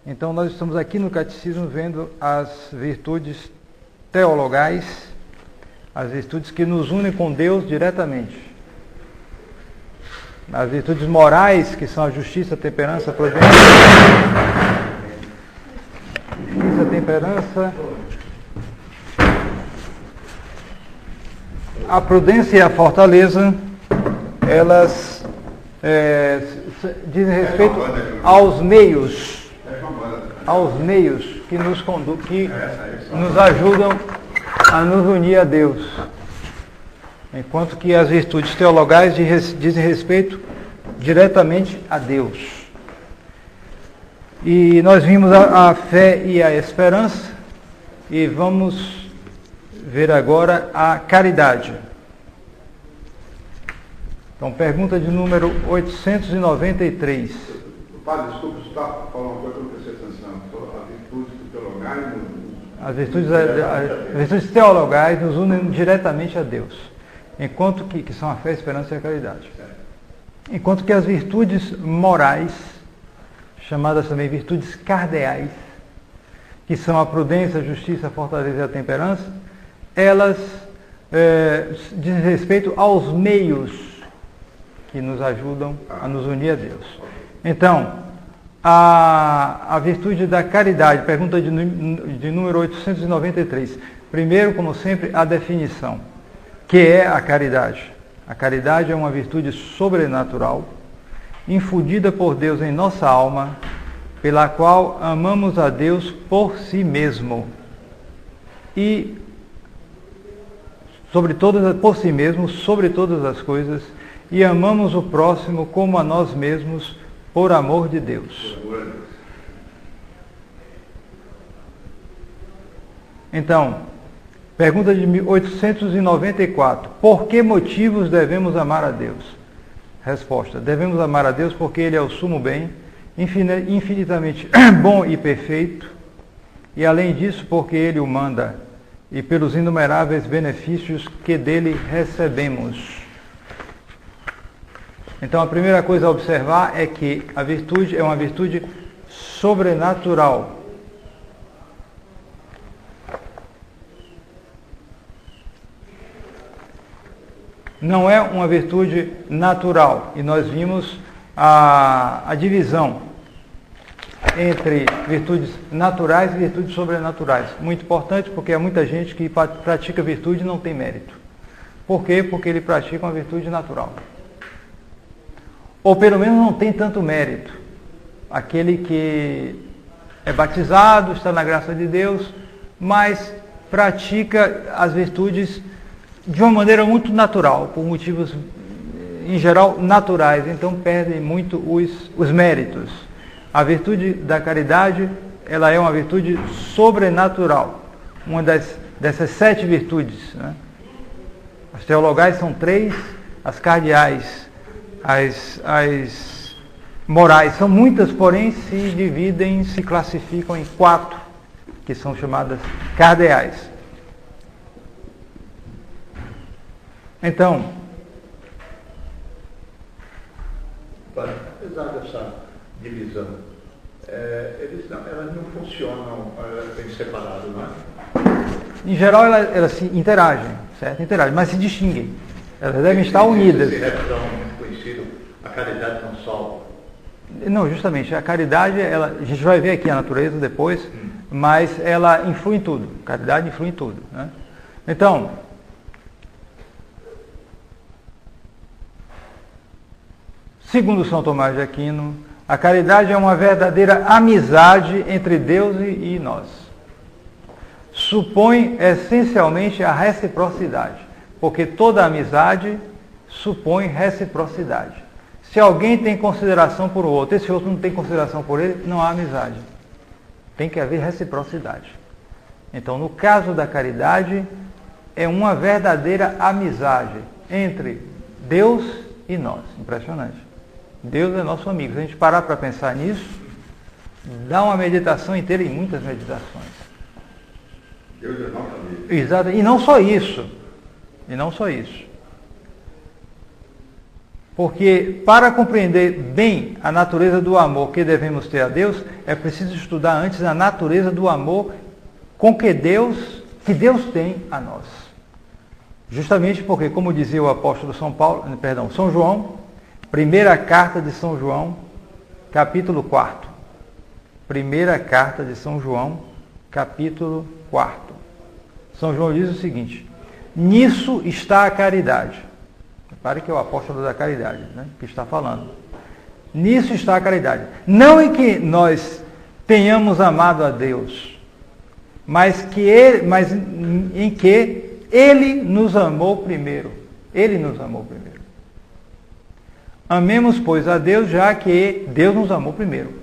Então nós estamos aqui no Catecismo vendo as virtudes teologais, as virtudes que nos unem com Deus diretamente. As virtudes morais, que são a justiça, a temperança, a prudência. Justiça, a temperança, a prudência e a fortaleza, elas dizem respeito aos meios que nos ajudam a nos unir a Deus. Enquanto que as virtudes teologais dizem respeito diretamente a Deus. E nós vimos a fé e a esperança, e vamos ver agora a caridade. Então, pergunta de número 893. Padre, desculpa, você está falando uma coisa que eu não prestei atenção. As virtudes teologais nos unem diretamente a Deus. Enquanto que são a fé, a esperança e a caridade. Enquanto que as virtudes morais, chamadas também virtudes cardeais, que são a prudência, a justiça, a fortaleza e a temperança, elas dizem respeito aos meios que nos ajudam a nos unir a Deus. Então, a virtude da caridade, pergunta de número 893. Primeiro, como sempre, a definição. Que é a caridade? A caridade é uma virtude sobrenatural, infundida por Deus em nossa alma, pela qual amamos a Deus por si mesmo e por si mesmo, sobre todas as coisas, e amamos o próximo como a nós mesmos, por amor de Deus. Então, pergunta de 1894. Por que motivos devemos amar a Deus? Resposta. Devemos amar a Deus porque Ele é o sumo bem, infinitamente bom e perfeito, e além disso porque Ele o manda, e pelos inumeráveis benefícios que dele recebemos. Então a primeira coisa a observar é que a virtude é uma virtude sobrenatural. Não é uma virtude natural. E nós vimos a divisão entre virtudes naturais e virtudes sobrenaturais. Muito importante, porque há muita gente que pratica virtude e não tem mérito. Por quê? Porque ele pratica uma virtude natural. Ou pelo menos não tem tanto mérito. Aquele que é batizado, está na graça de Deus, mas pratica as virtudes de uma maneira muito natural, por motivos, em geral, naturais. Então perdem muito os méritos. A virtude da caridade, ela é uma virtude sobrenatural. Uma dessas 7 virtudes. Né? As teologais são 3, as cardeais, as morais são muitas, porém se classificam em 4, que são chamadas cardeais. Então, apesar dessa divisão, elas não funcionam bem separadas, não é? Em geral, elas se interagem, certo? Interagem, mas se distinguem. Elas devem estar unidas. Esse refrão conhecido, a caridade não salva. Não, justamente, a caridade, a gente vai ver aqui a natureza depois, mas ela influi em tudo. A caridade influi em tudo. Né? Então, segundo São Tomás de Aquino, a caridade é uma verdadeira amizade entre Deus e nós. Supõe essencialmente a reciprocidade, porque toda amizade supõe reciprocidade. Se alguém tem consideração por outro, esse outro não tem consideração por ele, não há amizade. Tem que haver reciprocidade. Então, no caso da caridade, é uma verdadeira amizade entre Deus e nós. Impressionante. Deus é nosso amigo. Se a gente parar para pensar nisso, dá uma meditação inteira e muitas meditações. Deus é nosso amigo. Exato. E não só isso. Porque para compreender bem a natureza do amor que devemos ter a Deus, é preciso estudar antes a natureza do amor com que Deus tem a nós. Justamente porque, como dizia o apóstolo São João, primeira carta de São João, capítulo 4. Primeira carta de São João, capítulo 4. São João diz o seguinte: nisso está a caridade. Repare que é o apóstolo da caridade, né, que está falando. Nisso está a caridade. Não em que nós tenhamos amado a Deus, mas em que Ele nos amou primeiro. Ele nos amou primeiro. Amemos, pois, a Deus, já que Deus nos amou primeiro.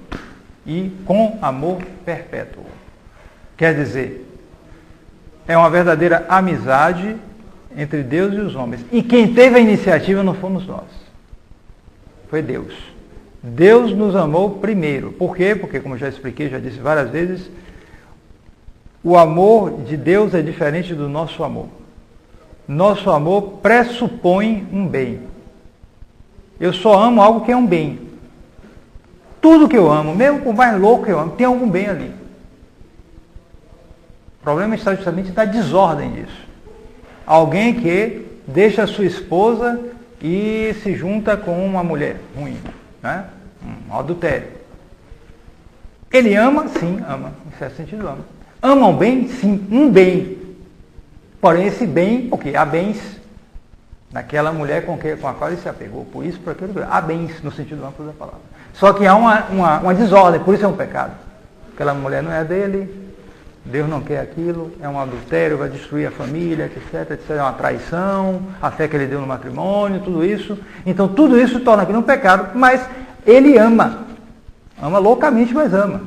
E com amor perpétuo. Quer dizer, é uma verdadeira amizade entre Deus e os homens. E quem teve a iniciativa não fomos nós. Foi Deus. Deus nos amou primeiro. Por quê? Porque, como já expliquei, já disse várias vezes, o amor de Deus é diferente do nosso amor. Nosso amor pressupõe um bem. Eu só amo algo que é um bem. Tudo que eu amo, mesmo por mais louco que eu amo, tem algum bem ali. O problema está justamente na desordem disso. Alguém que deixa a sua esposa e se junta com uma mulher ruim, né? Um adultério. Ele ama? Sim, ama. Em certo sentido, ama. Ama um bem? Sim, um bem. Porém, esse bem, porque há bens naquela mulher com a qual ele se apegou. Por isso, por aquilo, há bens no sentido amplo da palavra. Só que há uma desordem, por isso é um pecado. Aquela mulher não é dele, Deus não quer aquilo, é um adultério, vai destruir a família, etc, etc. É uma traição, a fé que ele deu no matrimônio, tudo isso. Então, tudo isso torna aquilo um pecado, mas ele ama. Ama loucamente, mas ama.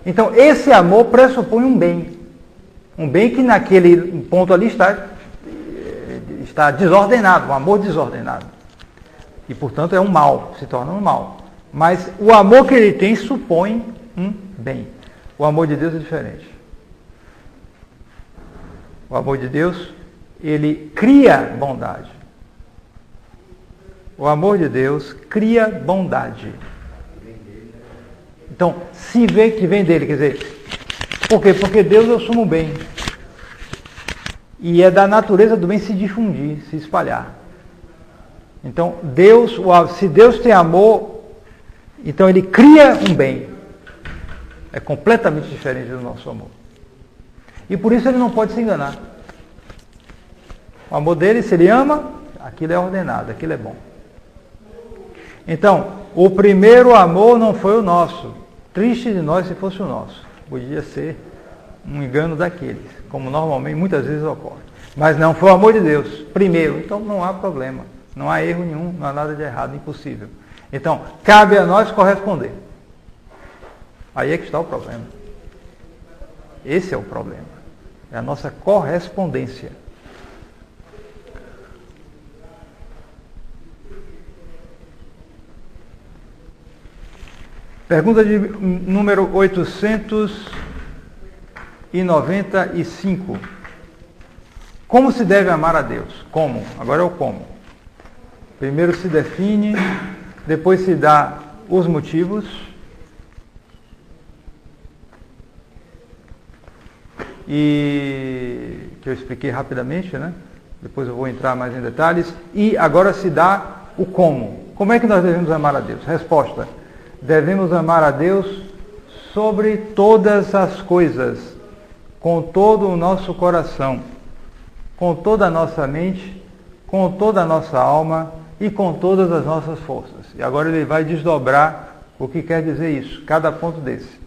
Então, esse amor pressupõe um bem. Um bem que naquele ponto ali está desordenado, um amor desordenado. E, portanto, é um mal, se torna um mal. Mas o amor que ele tem supõe um bem. O amor de Deus é diferente. O amor de Deus, ele cria bondade. O amor de Deus cria bondade. Então, se vê que vem dele, quer dizer, por quê? Porque Deus é o sumo bem. E é da natureza do bem se difundir, se espalhar. Então, se Deus tem amor, então ele cria um bem. É completamente diferente do nosso amor. E por isso ele não pode se enganar. O amor dele, se ele ama, aquilo é ordenado, aquilo é bom. Então, o primeiro amor não foi o nosso. Triste de nós se fosse o nosso. Podia ser um engano daqueles, como normalmente muitas vezes ocorre. Mas não foi o amor de Deus primeiro, então não há problema. Não há erro nenhum, não há nada de errado, impossível. Então, cabe a nós corresponder. Aí é que está o problema. Esse é o problema. É a nossa correspondência. Pergunta de número 895. Como se deve amar a Deus? Como? Agora é o como. Primeiro se define, depois se dá os motivos. E que eu expliquei rapidamente, né? Depois eu vou entrar mais em detalhes. E agora se dá o como. Como é que nós devemos amar a Deus? Resposta: devemos amar a Deus sobre todas as coisas, com todo o nosso coração, com toda a nossa mente, com toda a nossa alma e com todas as nossas forças. E agora ele vai desdobrar o que quer dizer isso, cada ponto desse.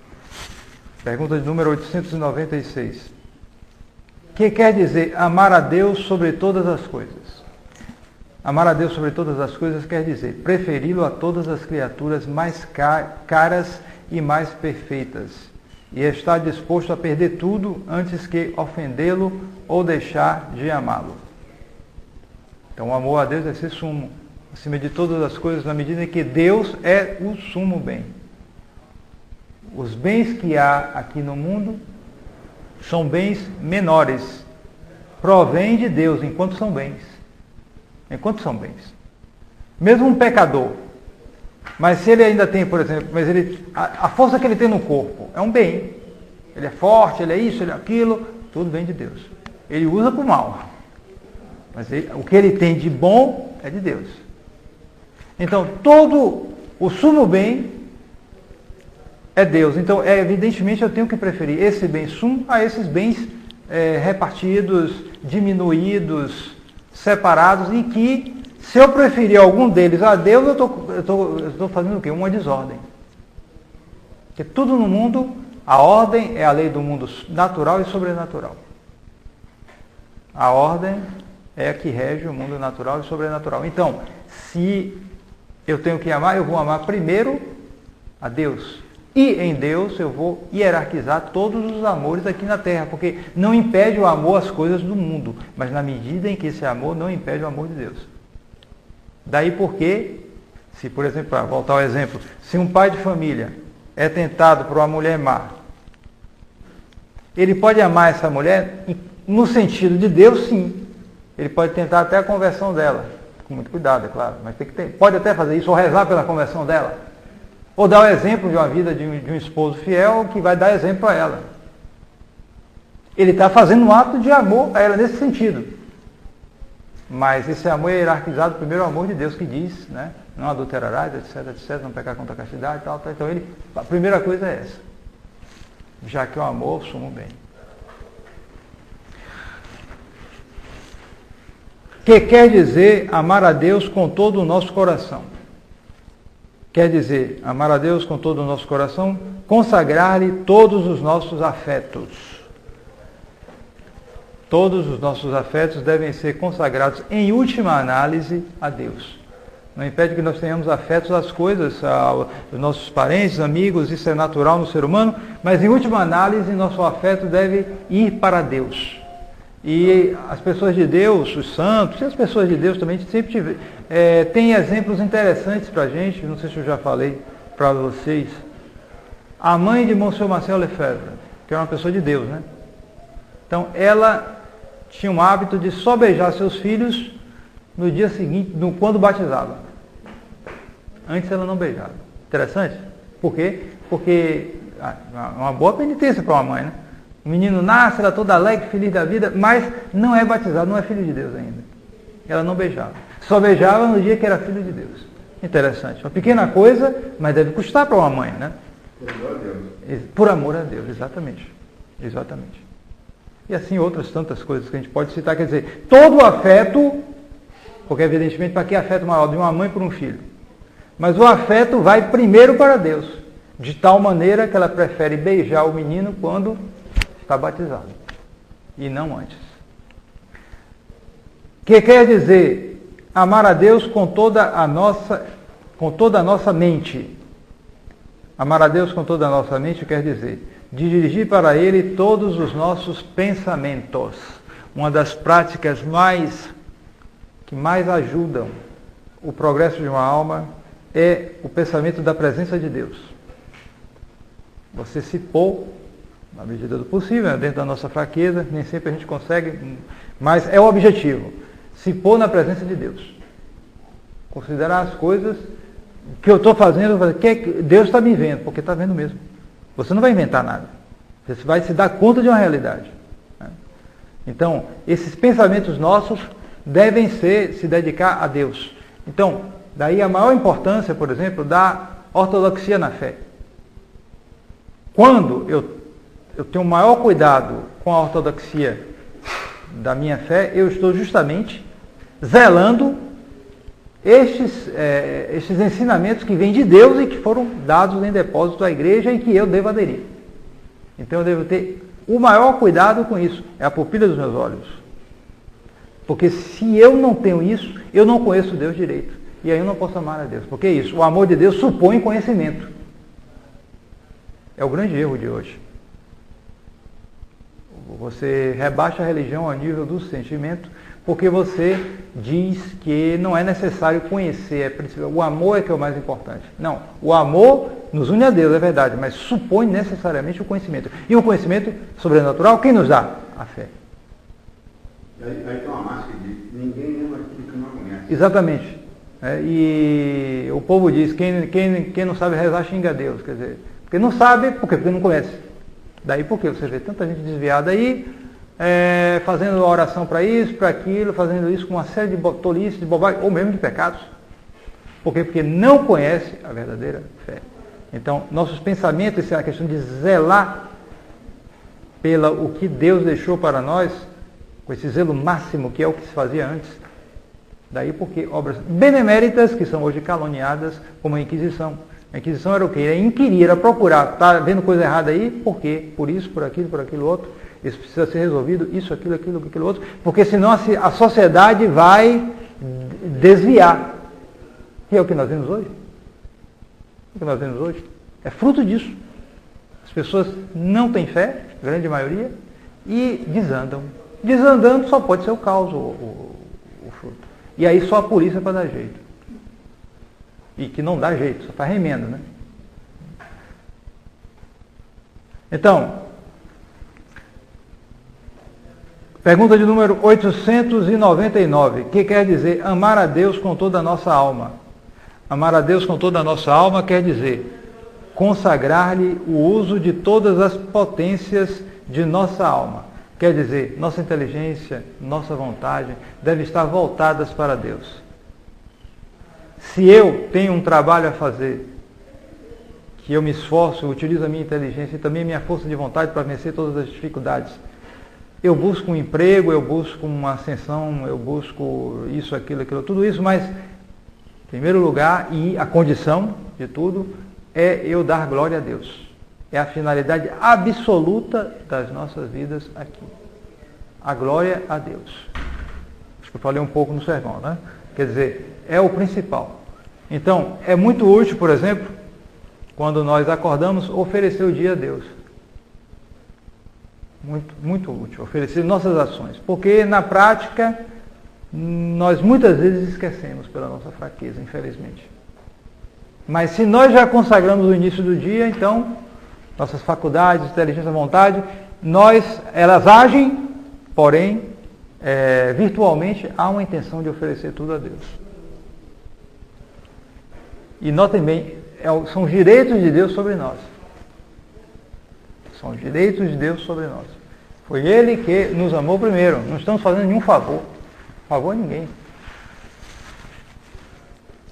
Pergunta de número 896. O que quer dizer amar a Deus sobre todas as coisas? Amar a Deus sobre todas as coisas quer dizer preferi-lo a todas as criaturas mais caras e mais perfeitas, e estar disposto a perder tudo antes que ofendê-lo ou deixar de amá-lo. Então, o amor a Deus deve ser sumo, acima de todas as coisas, na medida em que Deus é o sumo bem. Os bens que há aqui no mundo são bens menores, provêm de Deus enquanto são bens. Enquanto são bens. Mesmo um pecador. Mas se ele ainda tem, por exemplo, a força que ele tem no corpo é um bem. Ele é forte, ele é isso, ele é aquilo, tudo vem de Deus. Ele usa para o mal. Mas o que ele tem de bom é de Deus. Então, todo o sumo bem é Deus. Então, evidentemente, eu tenho que preferir esse bem sumo a esses bens repartidos, diminuídos, separados, e que, se eu preferir algum deles a Deus, eu estou fazendo o quê? Uma desordem. Porque tudo no mundo, a ordem é a lei do mundo natural e sobrenatural. A ordem é a que rege o mundo natural e sobrenatural. Então, se eu tenho que amar, eu vou amar primeiro a Deus. E em Deus eu vou hierarquizar todos os amores aqui na terra, porque não impede o amor às coisas do mundo, mas na medida em que esse amor não impede o amor de Deus. Daí porque, se por exemplo, para voltar ao exemplo, se um pai de família é tentado por uma mulher má, ele pode amar essa mulher no sentido de Deus, sim. Ele pode tentar até a conversão dela, com muito cuidado, é claro, mas pode até fazer isso, ou rezar pela conversão dela. Ou dar o exemplo de uma vida de um esposo fiel que vai dar exemplo a ela. Ele está fazendo um ato de amor a ela nesse sentido. Mas esse amor é hierarquizado primeiro ao amor de Deus, que diz, né? Não adulterarás, etc, etc, não pecar contra a castidade e tal. Então a primeira coisa é essa. Já que o amor suma o bem. Que quer dizer amar a Deus com todo o nosso coração. Quer dizer, amar a Deus com todo o nosso coração, consagrar-lhe todos os nossos afetos. Todos os nossos afetos devem ser consagrados, em última análise, a Deus. Não impede que nós tenhamos afetos às coisas, aos nossos parentes, amigos, isso é natural no ser humano, mas em última análise, nosso afeto deve ir para Deus. E as pessoas de Deus, os santos, e as pessoas de Deus também sempre tem exemplos interessantes para a gente, não sei se eu já falei para vocês. A mãe de Monsieur Marcel Lefebvre, que era uma pessoa de Deus, né? Então, ela tinha um hábito de só beijar seus filhos no dia seguinte, quando batizava. Antes ela não beijava. Interessante? Por quê? Porque é uma boa penitência para uma mãe, né? O menino nasce, ela toda alegre, feliz da vida, mas não é batizado, não é filho de Deus ainda. Ela não beijava. Só beijava no dia que era filho de Deus. Interessante. Uma pequena coisa, mas deve custar para uma mãe, né? Por amor a Deus. Por amor a Deus, exatamente. Exatamente. E assim outras tantas coisas que a gente pode citar. Quer dizer, todo o afeto, porque evidentemente para que afeto maior de uma mãe por um filho? Mas o afeto vai primeiro para Deus. De tal maneira que ela prefere beijar o menino quando está batizado, e não antes. Que quer dizer amar a Deus com toda a nossa mente. Amar a Deus com toda a nossa mente quer dizer dirigir para Ele todos os nossos pensamentos. Uma das práticas que mais ajudam o progresso de uma alma é o pensamento da presença de Deus. Você se pôr, na medida do possível, né, dentro da nossa fraqueza, nem sempre a gente consegue, mas é o objetivo. Se pôr na presença de Deus. Considerar as coisas que eu estou fazendo, que Deus está me vendo, porque está vendo mesmo. Você não vai inventar nada. Você vai se dar conta de uma realidade. Né? Então, esses pensamentos nossos devem se dedicar a Deus. Então, daí a maior importância, por exemplo, da ortodoxia na fé. Quando eu tenho o maior cuidado com a ortodoxia da minha fé, eu estou justamente zelando estes ensinamentos que vêm de Deus e que foram dados em depósito à igreja e que eu devo aderir. Então eu devo ter o maior cuidado com isso. É a pupila dos meus olhos. Porque se eu não tenho isso, eu não conheço Deus direito. E aí eu não posso amar a Deus. Porque é isso, o amor de Deus supõe conhecimento. É o grande erro de hoje. Você rebaixa a religião ao nível do sentimento, porque você diz que não é necessário conhecer, o amor é que é o mais importante. Não, o amor nos une a Deus, é verdade, mas supõe necessariamente o conhecimento. E o conhecimento sobrenatural, quem nos dá? A fé. Aí tem uma máxima que diz, ninguém ama aquilo que não conhece. Exatamente. E o povo diz, quem não sabe rezar xinga Deus. Quer dizer, porque não sabe, porque não conhece. Daí porque você vê tanta gente desviada aí, fazendo oração para isso, para aquilo, fazendo isso com uma série de tolices, de bobagem, ou mesmo de pecados. Por quê? Porque não conhece a verdadeira fé. Então, nossos pensamentos, essa é a questão de zelar pela o que Deus deixou para nós, com esse zelo máximo que é o que se fazia antes. Daí porque obras beneméritas, que são hoje caluniadas, como a Inquisição. A Inquisição era o quê? Era inquirir, era procurar, está vendo coisa errada aí, por quê? Por isso, por aquilo outro. Isso precisa ser resolvido, isso, aquilo outro, porque senão a sociedade vai desviar. Que é o que nós vemos hoje. O que nós vemos hoje é fruto disso. As pessoas não têm fé, a grande maioria, e desandam. Desandando só pode ser o caos, o fruto. E aí só a polícia para dar jeito. E que não dá jeito, só faz remendo, né? Então, pergunta de número 899, que quer dizer amar a Deus com toda a nossa alma. Amar a Deus com toda a nossa alma quer dizer consagrar-lhe o uso de todas as potências de nossa alma. Quer dizer, nossa inteligência, nossa vontade devem estar voltadas para Deus. Se eu tenho um trabalho a fazer, que eu me esforço, eu utilizo a minha inteligência e também a minha força de vontade para vencer todas as dificuldades, eu busco um emprego, eu busco uma ascensão, eu busco isso, aquilo, tudo isso, mas em primeiro lugar, e a condição de tudo, é eu dar glória a Deus. É a finalidade absoluta das nossas vidas aqui. A glória a Deus. Acho que eu falei um pouco no sermão, né? Quer dizer, é o principal. Então, é muito útil, por exemplo, quando nós acordamos, oferecer o dia a Deus. Muito, muito útil, oferecer nossas ações. Porque, na prática, nós muitas vezes esquecemos pela nossa fraqueza, infelizmente. Mas se nós já consagramos o início do dia, então, nossas faculdades, inteligência, vontade, elas agem, porém, virtualmente, há uma intenção de oferecer tudo a Deus. E notem bem, são os direitos de Deus sobre nós. São os direitos de Deus sobre nós. Foi Ele que nos amou primeiro. Não estamos fazendo nenhum favor. Favor a ninguém.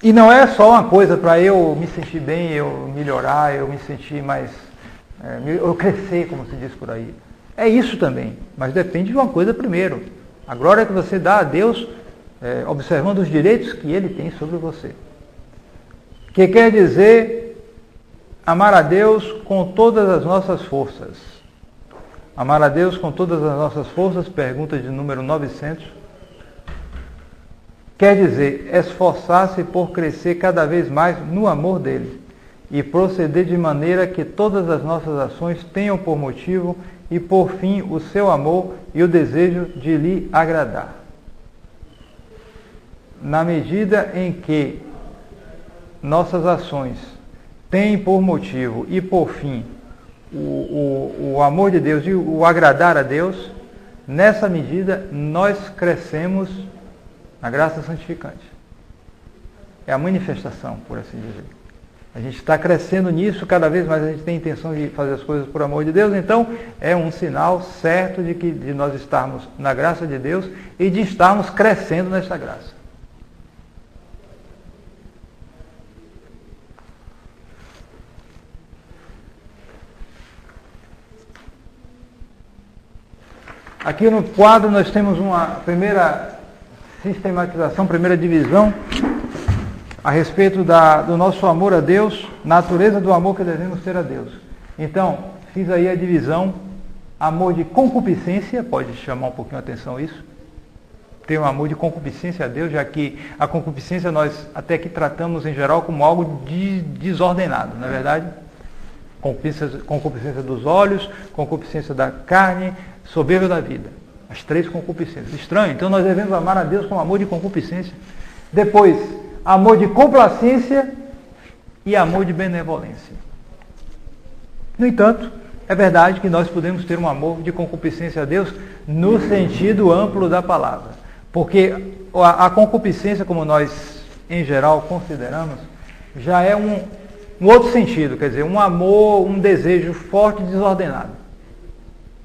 E não é só uma coisa para eu me sentir bem, eu melhorar, eu me sentir mais... eu crescer, como se diz por aí. É isso também. Mas depende de uma coisa primeiro. A glória que você dá a Deus, observando os direitos que Ele tem sobre você. Que quer dizer amar a Deus com todas as nossas forças. Amar a Deus com todas as nossas forças, pergunta de número 900. Quer dizer, esforçar-se por crescer cada vez mais no amor dele e proceder de maneira que todas as nossas ações tenham por motivo e por fim o seu amor e o desejo de lhe agradar. Na medida em que nossas ações têm por motivo e por fim o amor de Deus e o agradar a Deus, nessa medida nós crescemos na graça santificante. É a manifestação, por assim dizer. A gente está crescendo nisso, cada vez mais a gente tem a intenção de fazer as coisas por amor de Deus, então é um sinal certo de nós estarmos na graça de Deus e de estarmos crescendo nessa graça. Aqui no quadro nós temos uma primeira sistematização, primeira divisão a respeito do nosso amor a Deus, natureza do amor que devemos ter a Deus. Então, fiz aí a divisão, amor de concupiscência, pode chamar um pouquinho a atenção isso. Tem um amor de concupiscência a Deus, já que a concupiscência nós até que tratamos em geral como algo desordenado, não é verdade? Concupiscência dos olhos, concupiscência da carne, soberba da vida. As três concupiscências. Estranho, então nós devemos amar a Deus com amor de concupiscência. Depois, amor de complacência e amor de benevolência. No entanto, é verdade que nós podemos ter um amor de concupiscência a Deus no sentido amplo da palavra. Porque a concupiscência, como nós em geral, consideramos, já é um outro sentido, quer dizer, um amor, um desejo forte e desordenado.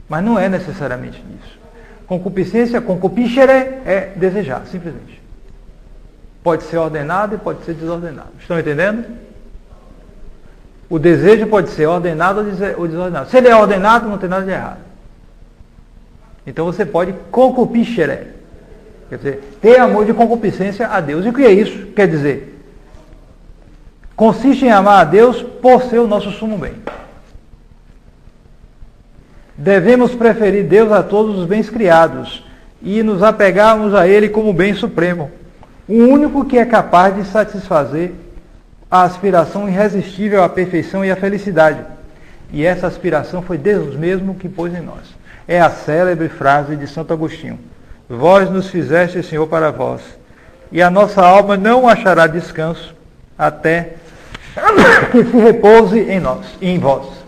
Mas não é necessariamente isso. Concupiscência, concupiscere, é desejar, simplesmente. Pode ser ordenado e pode ser desordenado. Estão entendendo? O desejo pode ser ordenado ou desordenado. Se ele é ordenado, não tem nada de errado. Então você pode concupiscere. Quer dizer, ter amor de concupiscência a Deus. E o que é isso? Quer dizer, consiste em amar a Deus por ser o nosso sumo bem. Devemos preferir Deus a todos os bens criados e nos apegarmos a Ele como bem supremo, o único que é capaz de satisfazer a aspiração irresistível à perfeição e à felicidade. E essa aspiração foi Deus mesmo que pôs em nós. É a célebre frase de Santo Agostinho: vós nos fizeste, Senhor, para vós, e a nossa alma não achará descanso até que se repouse em nós, em vós.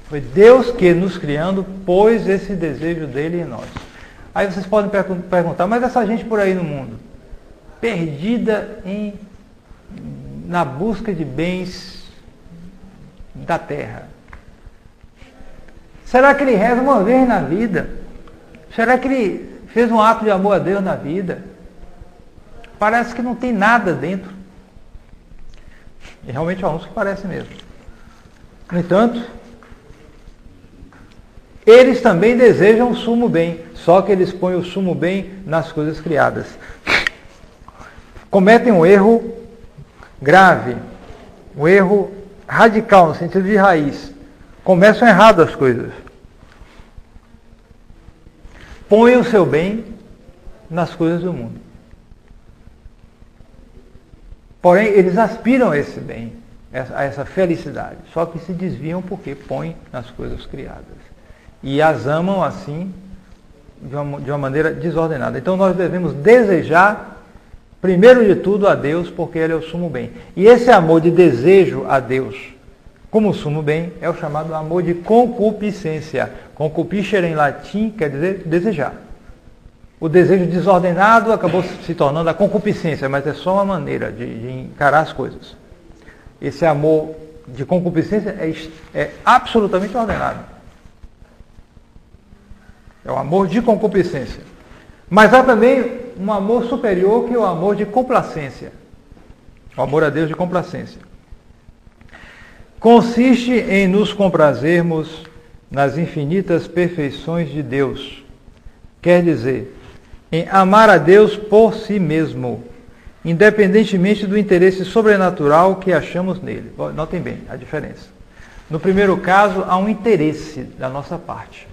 Foi Deus que, nos criando, pôs esse desejo dele em nós. Aí vocês podem perguntar, mas essa gente por aí no mundo, perdida na busca de bens da terra, será que ele reza uma vez na vida? Será que ele fez um ato de amor a Deus na vida? Parece que não tem nada dentro. E realmente há uns que parece mesmo. No entanto, eles também desejam o sumo bem, só que eles põem o sumo bem nas coisas criadas. Cometem um erro grave, um erro radical, no sentido de raiz. Começam errado as coisas. Põem o seu bem nas coisas do mundo. Porém, eles aspiram a esse bem, a essa felicidade, só que se desviam porque põem nas coisas criadas. E as amam assim, de uma maneira desordenada. Então nós devemos desejar, primeiro de tudo, a Deus, porque Ele é o sumo bem. E esse amor de desejo a Deus, como sumo bem, é o chamado amor de concupiscência. Concupiscere em latim quer dizer desejar. O desejo desordenado acabou se tornando a concupiscência, mas é só uma maneira de encarar as coisas. Esse amor de concupiscência é absolutamente ordenado. É o amor de concupiscência. Mas há também um amor superior, que é o amor de complacência. O amor a Deus de complacência. Consiste em nos comprazermos nas infinitas perfeições de Deus. Quer dizer, em amar a Deus por si mesmo, independentemente do interesse sobrenatural que achamos nele. Notem bem a diferença. No primeiro caso, há um interesse da nossa parte.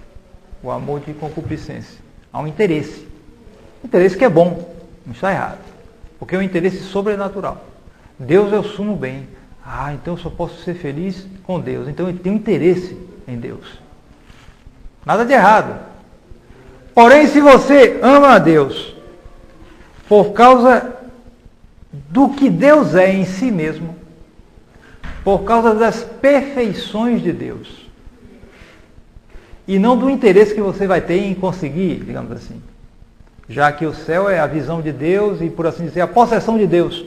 O amor de concupiscência. Há um interesse. Interesse que é bom, não está errado. Porque é um interesse sobrenatural. Deus é o sumo bem. Então eu só posso ser feliz com Deus. Então eu tenho interesse em Deus. Nada de errado. Porém, se você ama a Deus por causa do que Deus é em si mesmo, por causa das perfeições de Deus, e não do interesse que você vai ter em conseguir, digamos assim, já que o céu é a visão de Deus e, por assim dizer, a possessão de Deus.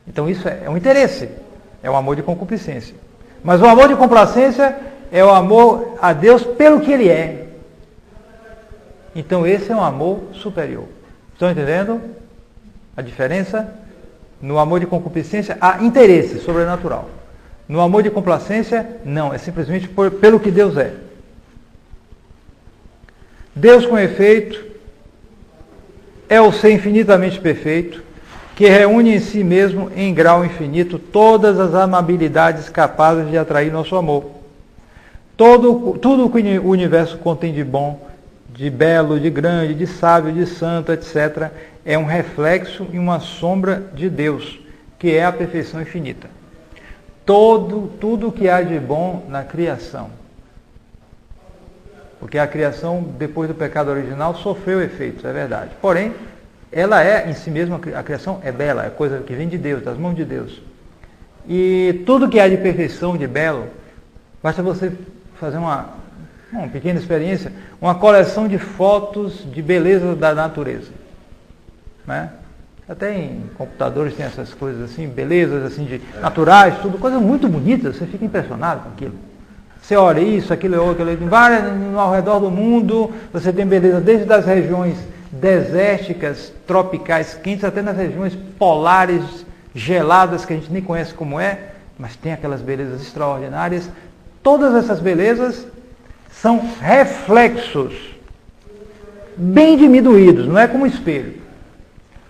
Então isso é um interesse, é o amor de concupiscência. Mas o amor de complacência é o amor a Deus pelo que Ele é. Então esse é um amor superior. Estão entendendo a diferença? No amor de concupiscência há interesse sobrenatural. No amor de complacência, não, é simplesmente pelo que Deus é. Deus, com efeito, é o ser infinitamente perfeito, que reúne em si mesmo, em grau infinito, todas as amabilidades capazes de atrair nosso amor. Tudo o que o universo contém de bom, de belo, de grande, de sábio, de santo, etc., é um reflexo e uma sombra de Deus, que é a perfeição infinita. Tudo o que há de bom na criação. Porque a criação, depois do pecado original, sofreu efeitos, é verdade. Porém, ela é, em si mesma, a criação é bela, é coisa que vem de Deus, das mãos de Deus. E tudo que há de perfeição, de belo, basta você fazer uma pequena experiência, uma coleção de fotos de beleza da natureza. né? Até em computadores tem essas coisas assim, belezas assim de naturais, tudo, coisas muito bonitas, você fica impressionado com aquilo. Você olha isso, aquilo, em várias, ao redor do mundo, você tem beleza desde as regiões desérticas, tropicais, quentes, até nas regiões polares, geladas, que a gente nem conhece como é, mas tem aquelas belezas extraordinárias. Todas essas belezas são reflexos bem diminuídos, não é como um espelho,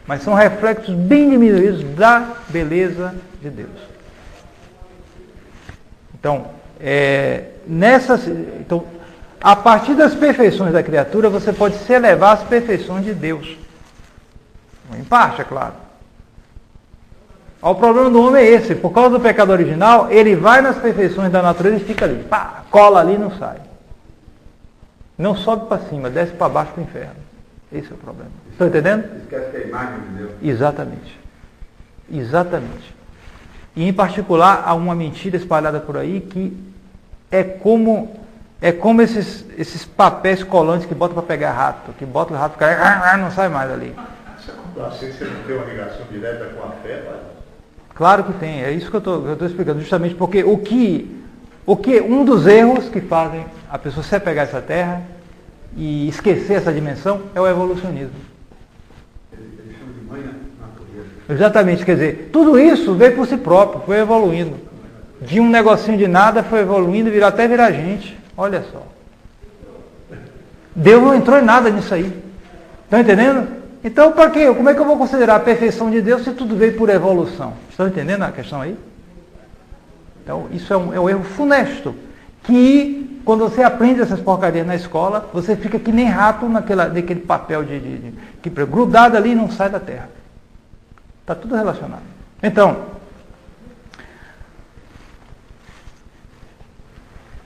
mas são reflexos bem diminuídos da beleza de Deus. Então, a partir das perfeições da criatura, você pode se elevar às perfeições de Deus. Em parte, é claro. O problema do homem é esse. Por causa do pecado original, ele vai nas perfeições da natureza e fica ali. Pá, cola ali e não sai. Não sobe para cima, desce para baixo para o inferno. Esse é o problema. Estão entendendo? Esquece que é a imagem de Deus. Exatamente. Exatamente. E em particular, há uma mentira espalhada por aí que é como esses papéis colantes que botam para pegar rato, que botam o rato e não sai mais ali. Assim você não tem uma ligação direta com a fé, pai? Claro que tem, é isso que eu estou explicando, justamente porque o que um dos erros que fazem a pessoa se apegar a essa terra e esquecer essa dimensão é o evolucionismo. Ele chama de mãe natureza. Exatamente, quer dizer, tudo isso veio por si próprio, foi evoluindo. De um negocinho de nada foi evoluindo, até virar gente. Olha só. Deus não entrou em nada nisso aí. Estão entendendo? Então, para quê? Como é que eu vou considerar a perfeição de Deus se tudo veio por evolução? Estão entendendo a questão aí? Então, isso é um erro funesto. Que, quando você aprende essas porcarias na escola, você fica que nem rato naquele papel que grudado ali e não sai da terra. Está tudo relacionado. Então,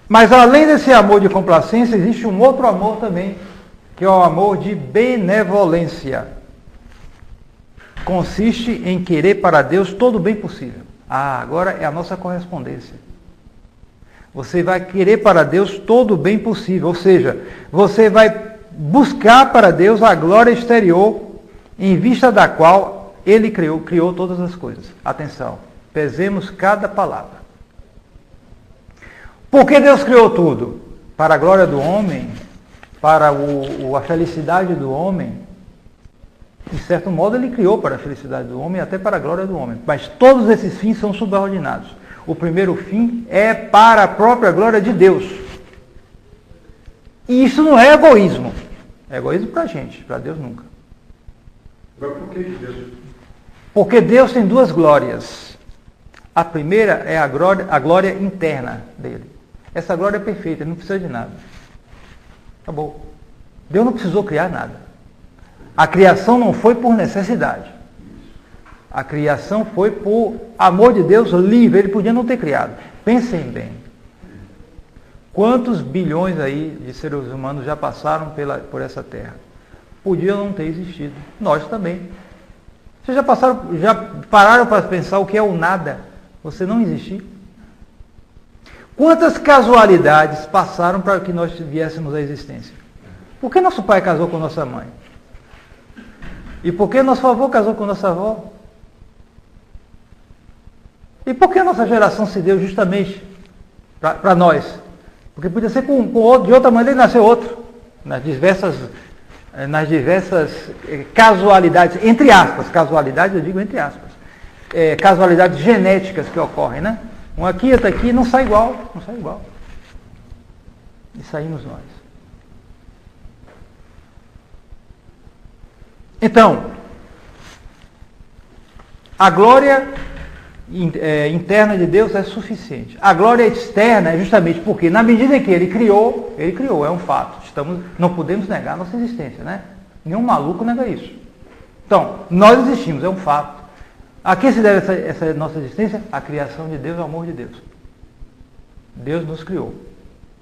mas além desse amor de complacência, existe um outro amor também, que é o amor de benevolência. Consiste em querer para Deus todo o bem possível. Agora é a nossa correspondência. Você vai querer para Deus todo o bem possível, ou seja, você vai buscar para Deus a glória exterior, em vista da qual Ele criou todas as coisas. Atenção, pesemos cada palavra. Por que Deus criou tudo? Para a glória do homem, para a felicidade do homem. De certo modo, Ele criou para a felicidade do homem, até para a glória do homem. Mas todos esses fins são subordinados. O primeiro fim é para a própria glória de Deus. E isso não é egoísmo. É egoísmo para a gente, para Deus nunca. Agora, por que Deus? Porque Deus tem duas glórias. A primeira é a glória interna dele. Essa glória é perfeita, ele não precisa de nada. Acabou. Deus não precisou criar nada. A criação não foi por necessidade. A criação foi por amor de Deus livre. Ele podia não ter criado. Pensem bem. Quantos bilhões aí de seres humanos já passaram por essa terra? Podiam não ter existido. Nós também. Vocês já pararam para pensar o que é o nada? Você não existir? Quantas casualidades passaram para que nós viéssemos à existência? Por que nosso pai casou com nossa mãe? E por que nosso avô casou com nossa avó? E por que a nossa geração se deu justamente para nós? Porque podia ser com outro, de outra maneira ele nasceu outro. Nas diversas casualidades, entre aspas, casualidades eu digo entre aspas, casualidades genéticas que ocorrem, né? Um aqui, outro aqui, não sai igual. E saímos nós. Então, a glória interna de Deus é suficiente. A glória externa é justamente porque, na medida em que Ele criou, é um fato. Não podemos negar a nossa existência, né? Nenhum maluco nega isso. Então, nós existimos, é um fato. A que se deve essa nossa existência? A criação de Deus, o amor de Deus. Deus nos criou.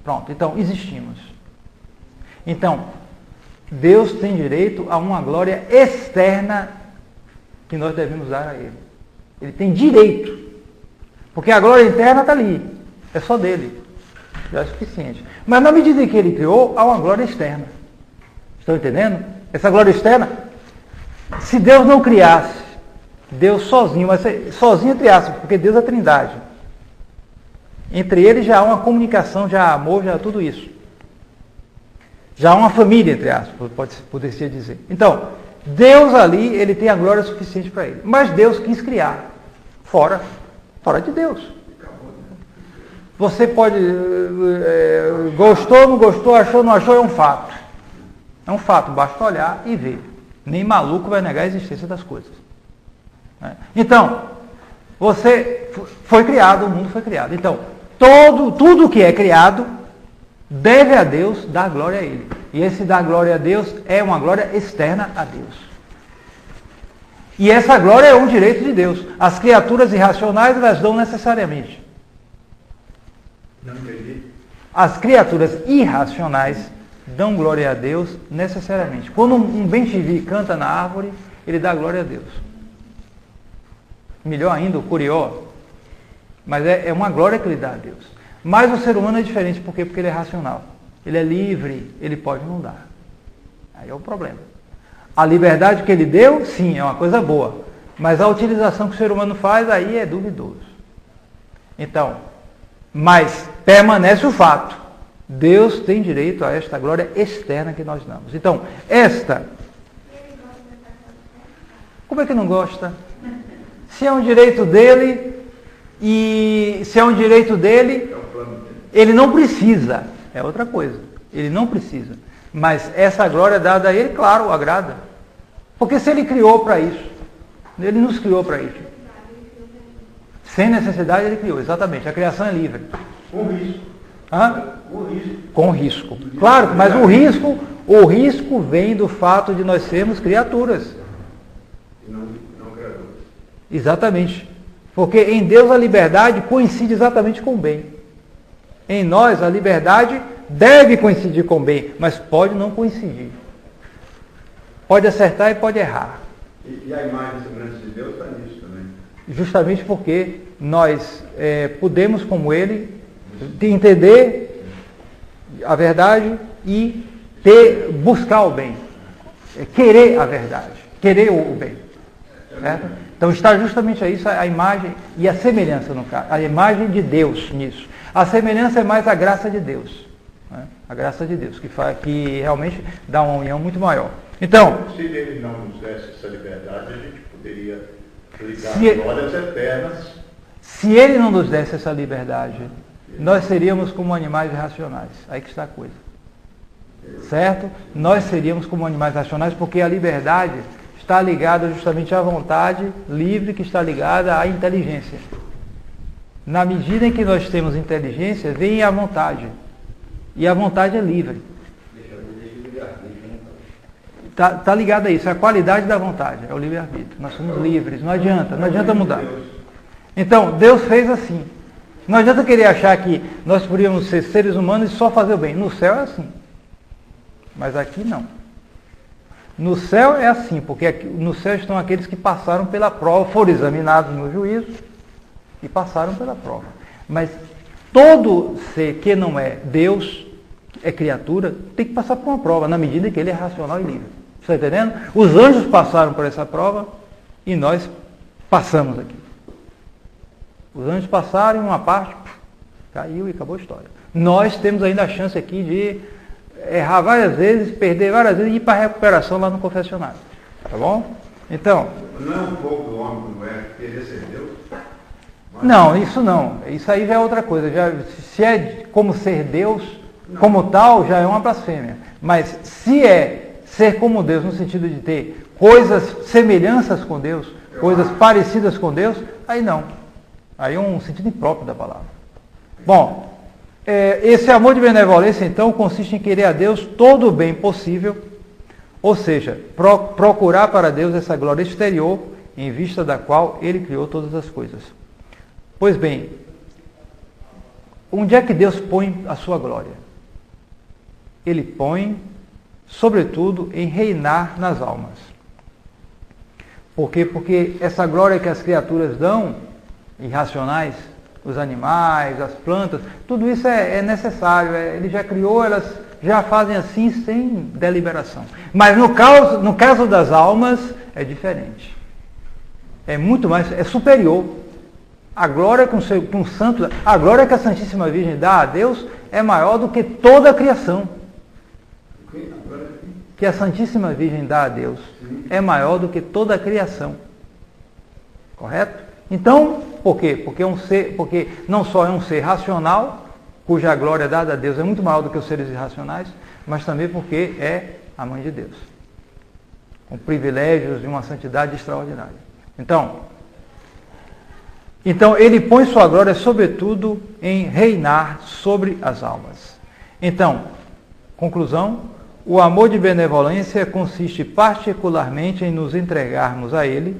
Pronto, então existimos. Então, Deus tem direito a uma glória externa que nós devemos dar a Ele. Ele tem direito. Porque a glória interna está ali. É só dele. Já é suficiente. Mas na medida em que Ele criou, há uma glória externa. Estão entendendo? Essa glória externa Se Deus não criasse, Deus sozinho, mas sozinho entre aspas, porque Deus é a Trindade. Entre eles já há uma comunicação, já há amor, já há tudo isso. Já há uma família, entre aspas, poderia dizer. Então, Deus ali, ele tem a glória suficiente para ele. Mas Deus quis criar. Fora de Deus. Você pode, gostou, não gostou, achou, não achou, é um fato. É um fato, basta olhar e ver. Nem maluco vai negar a existência das coisas. Então, você foi criado, o mundo foi criado. Então, tudo que é criado deve a Deus dar glória a Ele. E esse dar glória a Deus é uma glória externa a Deus. E essa glória é um direito de Deus. As criaturas irracionais, elas dão necessariamente. Não entendi. As criaturas irracionais dão glória a Deus necessariamente. Quando um bem-te-vi canta na árvore, ele dá glória a Deus. Melhor ainda, o curió. Mas é uma glória que ele dá a Deus. Mas o ser humano é diferente. Por quê? Porque ele é racional. Ele é livre, ele pode não dar. Aí é o problema. A liberdade que ele deu, sim, é uma coisa boa. Mas a utilização que o ser humano faz, aí é duvidoso. Então, mas permanece o fato. Deus tem direito a esta glória externa que nós damos. Então, como é que não gosta? Se é um direito dele, ele não precisa. É outra coisa. Ele não precisa. Mas essa glória dada a ele, claro, agrada. Porque se ele criou para isso, ele nos criou para isso. Sem necessidade ele criou, exatamente. A criação é livre. Com risco. Hã? Com risco. Com risco. Claro, mas o risco vem do fato de nós sermos criaturas. E não criadores. Exatamente. Porque em Deus a liberdade coincide exatamente com o bem. Em nós a liberdade deve coincidir com o bem, mas pode não coincidir. Pode acertar e pode errar. E a imagem e semelhança de Deus está nisso também. Justamente porque nós podemos, como Ele, entender a verdade e buscar o bem. Querer a verdade. Querer o bem. Certo? Então está justamente isso a imagem e a semelhança, no caso. A imagem de Deus nisso. A semelhança é mais a graça de Deus. Né? A graça de Deus, que realmente dá uma união muito maior. Então, se ele não nos desse essa liberdade, a gente poderia ligar glórias eternas. Se ele não nos desse essa liberdade, nós seríamos como animais irracionais. Aí que está a coisa. Certo? Nós seríamos como animais racionais, porque a liberdade está ligada justamente à vontade livre, que está ligada à inteligência. Na medida em que nós temos inteligência, vem a vontade. E a vontade é livre. Está ligado a isso, é a qualidade da vontade, é o livre-arbítrio. Nós somos livres, não adianta mudar. Então, Deus fez assim. Não adianta querer achar que nós poderíamos ser seres humanos e só fazer o bem. No céu é assim. Mas aqui não. No céu é assim, porque no céu estão aqueles que passaram pela prova, foram examinados no juízo e passaram pela prova. Mas todo ser que não é Deus, é criatura, tem que passar por uma prova, na medida que ele é racional e livre. Está entendendo? Os anjos passaram por essa prova e nós passamos aqui. Os anjos passaram e uma parte caiu e acabou a história. Nós temos ainda a chance aqui de errar várias vezes, perder várias vezes e ir para a recuperação lá no confessionário. Tá bom? Então... Não é um pouco do homem como é querer ser Deus? Não, isso não. Isso aí já é outra coisa. Se é como ser Deus, como tal, já é uma blasfêmia. Mas se é ser como Deus, no sentido de ter coisas, semelhanças com Deus, coisas parecidas com Deus, aí não. Aí é um sentido impróprio da palavra. Bom, esse amor de benevolência, então, consiste em querer a Deus todo o bem possível, ou seja, procurar para Deus essa glória exterior, em vista da qual Ele criou todas as coisas. Pois bem, onde é que Deus põe a sua glória? Ele põe, sobretudo, em reinar nas almas. Por quê? Porque essa glória que as criaturas dão, irracionais, os animais, as plantas, tudo isso é necessário. Ele já criou, elas já fazem assim sem deliberação. Mas no caso das almas, é diferente. É muito mais, é superior. A glória que um santo, a glória que a Santíssima Virgem dá a Deus é maior do que toda a criação. Que a Santíssima Virgem dá a Deus é maior do que toda a criação. Correto? Então, por quê? Porque não só é um ser racional, cuja glória dada a Deus é muito maior do que os seres irracionais, mas também porque é a mãe de Deus, com privilégios e uma santidade extraordinária. Então ele põe sua glória sobretudo em reinar sobre as almas. Então, conclusão, o amor de benevolência consiste particularmente em nos entregarmos a Ele,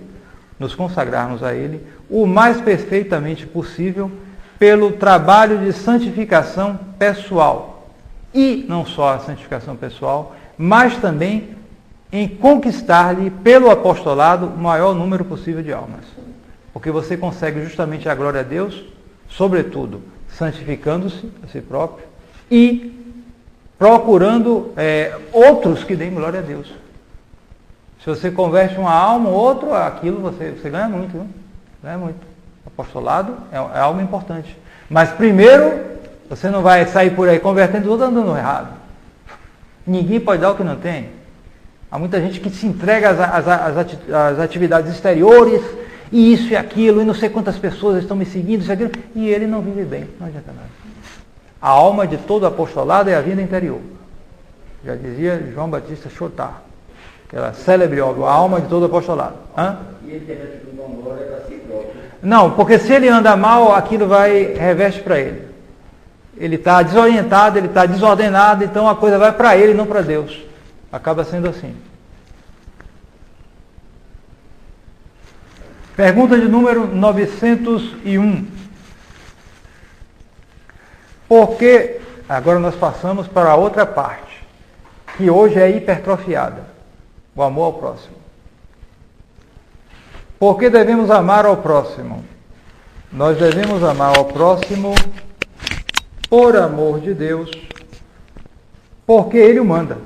nos consagrarmos a Ele, o mais perfeitamente possível, pelo trabalho de santificação pessoal. E não só a santificação pessoal, mas também em conquistar-lhe, pelo apostolado, o maior número possível de almas. Porque você consegue justamente a glória a Deus, sobretudo, santificando-se a si próprio e procurando outros que deem glória a Deus. Se você converte uma alma ou outro, aquilo você ganha muito, viu? Ganha muito. Apostolado é algo importante. Mas primeiro, você não vai sair por aí convertendo tudo andando errado. Ninguém pode dar o que não tem. Há muita gente que se entrega às atividades exteriores, e isso e aquilo, e não sei quantas pessoas estão me seguindo, isso e aquilo, e ele não vive bem, não adianta nada. A alma de todo apostolado é a vida interior. Já dizia João Batista Chotar, aquela célebre obra, a alma de todo apostolado. E ele tem atitude de glória para si próprio. Não, porque se ele anda mal, aquilo vai reveste para ele. Ele está desorientado, ele está desordenado, então a coisa vai para ele e não para Deus. Acaba sendo assim. Pergunta de número 901. Porque, agora nós passamos para a outra parte, que hoje é hipertrofiada, o amor ao próximo. Por que devemos amar ao próximo? Nós devemos amar ao próximo por amor de Deus, porque Ele o manda.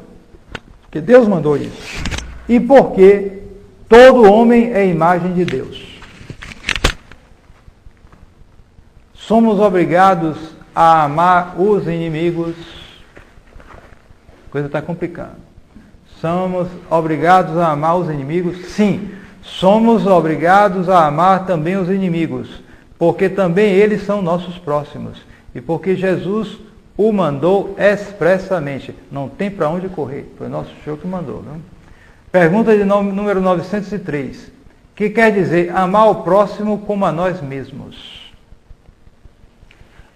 Porque Deus mandou isso. E porque todo homem é imagem de Deus. Somos obrigados a amar os inimigos. A coisa está complicando. Somos obrigados a amar os inimigos? Sim. Somos obrigados a amar também os inimigos, porque também eles são nossos próximos. E porque Jesus o mandou expressamente. Não tem para onde correr. Foi nosso Senhor que mandou. Não? Pergunta de número 903. Que quer dizer amar o próximo como a nós mesmos?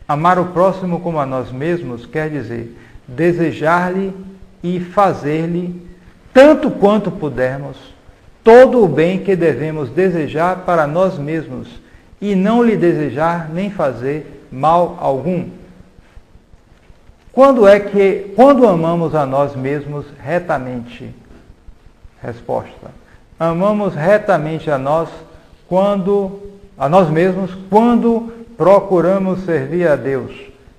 Amar o próximo como a nós mesmos quer dizer desejar-lhe e fazer-lhe, tanto quanto pudermos, todo o bem que devemos desejar para nós mesmos e não lhe desejar nem fazer mal algum. Quando amamos a nós mesmos retamente? Resposta: amamos retamente a nós mesmos quando procuramos servir a Deus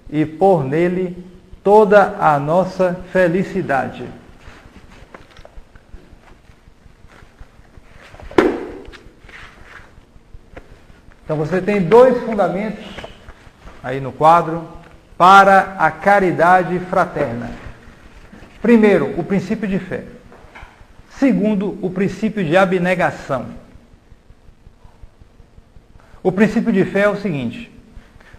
e pôr nele toda a nossa felicidade. Então você tem dois fundamentos aí no quadro para a caridade fraterna. Primeiro, o princípio de fé. Segundo, o princípio de abnegação. O princípio de fé é o seguinte: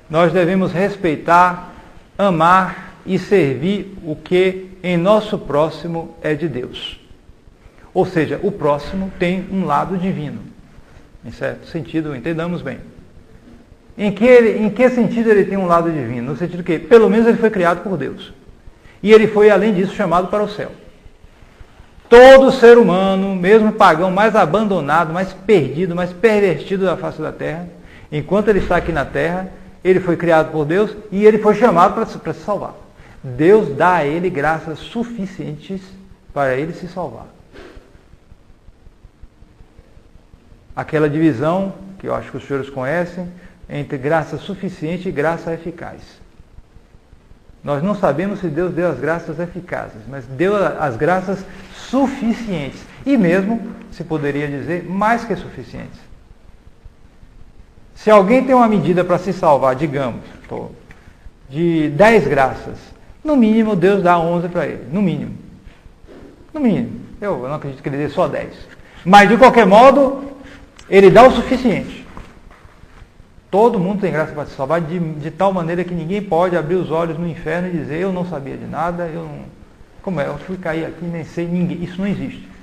nós devemos respeitar, amar e servir o que em nosso próximo é de Deus. Ou seja, o próximo tem um lado divino. Em certo sentido, entendamos bem. Em que sentido ele tem um lado divino? No sentido que, pelo menos, ele foi criado por Deus. E ele foi, além disso, chamado para o céu. Todo ser humano, mesmo pagão, mais abandonado, mais perdido, mais pervertido da face da terra, enquanto ele está aqui na terra, ele foi criado por Deus e ele foi chamado para se salvar. Deus dá a ele graças suficientes para ele se salvar. Aquela divisão, que eu acho que os senhores conhecem, entre graça suficiente e graça eficaz. Nós não sabemos se Deus deu as graças eficazes, mas deu as graças suficientes. E mesmo, se poderia dizer, mais que suficientes. Se alguém tem uma medida para se salvar, digamos, de 10 graças, no mínimo Deus dá 11 para ele, no mínimo. No mínimo. Eu não acredito que ele dê só 10. Mas, de qualquer modo, ele dá o suficiente. Todo mundo tem graça para se salvar de tal maneira que ninguém pode abrir os olhos no inferno e dizer, eu não sabia de nada, eu não... Como é? Eu fui cair aqui, nem sei, ninguém. Isso não existe.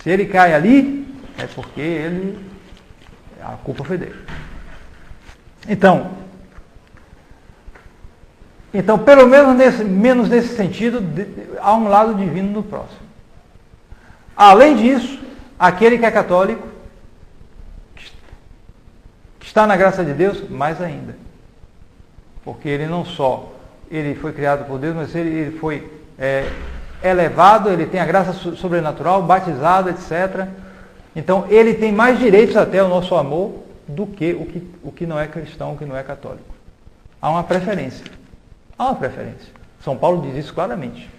Se ele cai ali, é porque a culpa foi dele. Então, pelo menos nesse sentido, há um lado divino no próximo. Além disso, aquele que é católico, que está na graça de Deus, mais ainda. Porque ele não só ele foi criado por Deus, mas ele foi elevado, ele tem a graça sobrenatural, batizado, etc. Então, ele tem mais direitos até ao nosso amor do que o que não é cristão, o que não é católico. Há uma preferência. Há uma preferência. São Paulo diz isso claramente.